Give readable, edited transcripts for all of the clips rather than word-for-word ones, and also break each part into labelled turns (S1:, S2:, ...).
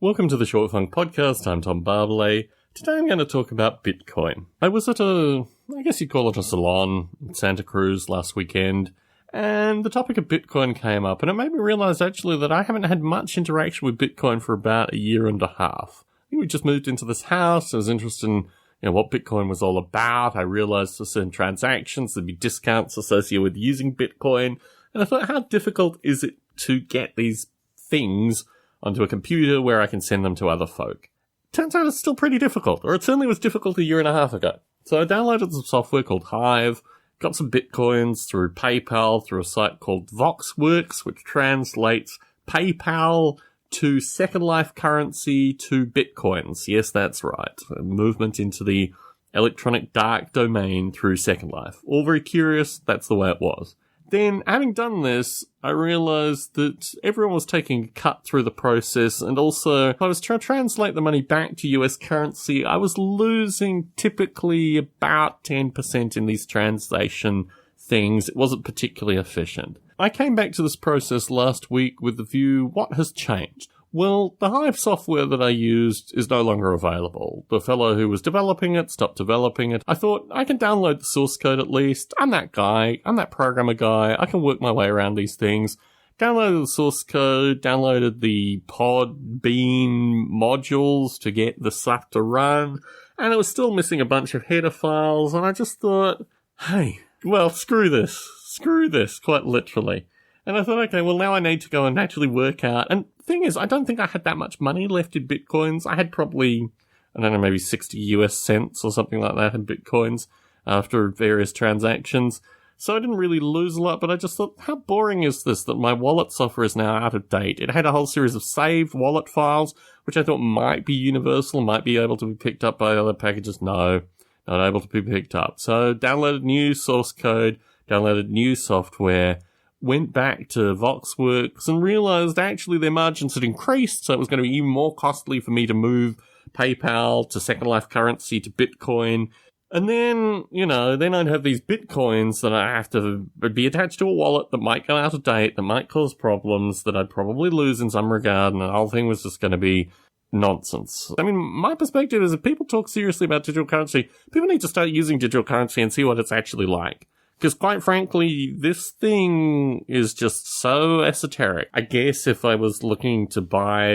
S1: Welcome to the Short Funk Podcast. I'm Tom Barbalet. Today I'm going to talk about Bitcoin. I was at I guess you'd call it a salon in Santa Cruz last weekend, and the topic of Bitcoin came up, and it made me realize actually that I haven't had much interaction with Bitcoin for about a year and a half. I think we just moved into this house. I was interested in what Bitcoin was all about. I realized for certain transactions there'd be discounts associated with using Bitcoin, and I thought, how difficult is it to get these things onto a computer where I can send them to other folk? Turns out it's still pretty difficult, or it certainly was difficult a year and a half ago. So I downloaded some software called Hive, got some Bitcoins through PayPal, through a site called VoxWorks, which translates PayPal to Second Life currency to Bitcoins. Yes, that's right. A movement into the electronic dark domain through Second Life. All very curious, that's the way it was. Then, having done this, I realized that everyone was taking a cut through the process, and also, if I was trying to translate the money back to US currency, I was losing typically about 10% in these translation things. It wasn't particularly efficient. I came back to this process last week with the view, what has changed? Well, the Hive software that I used is no longer available. The fellow who was developing it stopped developing it. I thought, I can download the source code at least. I'm that guy. I'm that programmer guy. I can work my way around these things. Downloaded the source code, downloaded the Podbean modules to get the stuff to run, and it was still missing a bunch of header files, and I just thought, hey, well, screw this, quite literally. And I thought, okay, well, now I need to go and actually work out. And the thing is, I don't think I had that much money left in Bitcoins. I had probably, I don't know, maybe 60 US cents or something like that in Bitcoins after various transactions. So I didn't really lose a lot, but I just thought, how boring is this that my wallet software is now out of date? It had a whole series of saved wallet files, which I thought might be universal, might be able to be picked up by other packages. No, not able to be picked up. So downloaded new source code, downloaded new software, went back to VoxWorks and realized actually their margins had increased, so it was going to be even more costly for me to move PayPal to Second Life currency to Bitcoin. And then, then I'd have these Bitcoins that I have to be attached to a wallet that might go out of date, that might cause problems, that I'd probably lose in some regard, and the whole thing was just going to be nonsense. I mean, my perspective is if people talk seriously about digital currency, people need to start using digital currency and see what it's actually like. Because quite frankly, this thing is just so esoteric. I guess if I was looking to buy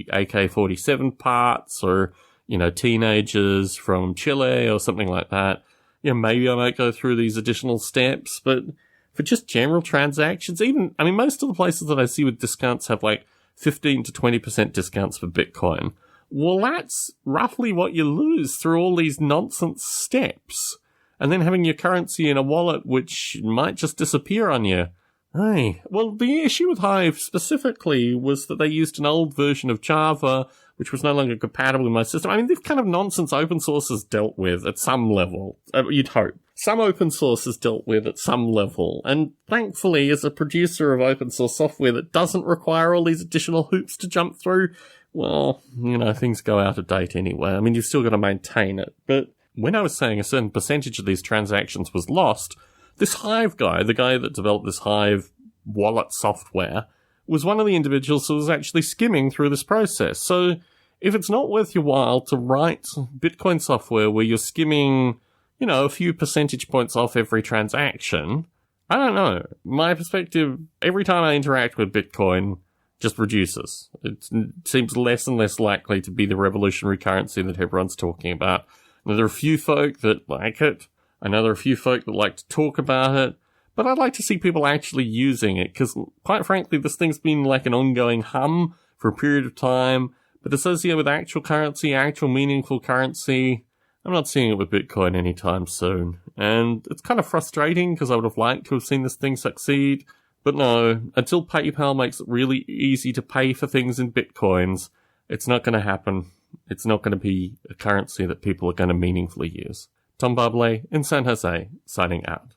S1: AK-47 parts or, teenagers from Chile or something like that, maybe I might go through these additional steps. But for just general transactions, most of the places that I see with discounts have like 15 to 20% discounts for Bitcoin. Well, that's roughly what you lose through all these nonsense steps. And then having your currency in a wallet which might just disappear on you. Hey, well, the issue with Hive specifically was that they used an old version of Java, which was no longer compatible with my system. I mean, this kind of nonsense open source is dealt with at some level. You'd hope. Some open source is dealt with at some level. And thankfully, as a producer of open source software that doesn't require all these additional hoops to jump through, well, things go out of date anyway. I mean, you've still got to maintain it. But when I was saying a certain percentage of these transactions was lost, this Hive guy, the guy that developed this Hive wallet software, was one of the individuals who was actually skimming through this process. So if it's not worth your while to write Bitcoin software where you're skimming, a few percentage points off every transaction, I don't know. My perspective, every time I interact with Bitcoin, just reduces. It seems less and less likely to be the revolutionary currency that everyone's talking about. Now, there are a few folk that like it. I know there are a few folk that like to talk about it. But I'd like to see people actually using it, because quite frankly, this thing's been like an ongoing hum for a period of time. But associated with actual currency, actual meaningful currency, I'm not seeing it with Bitcoin anytime soon. And it's kind of frustrating, because I would have liked to have seen this thing succeed. But no, until PayPal makes it really easy to pay for things in Bitcoins, it's not going to happen. It's not going to be a currency that people are going to meaningfully use. Tom Barbalet in San Jose, signing out.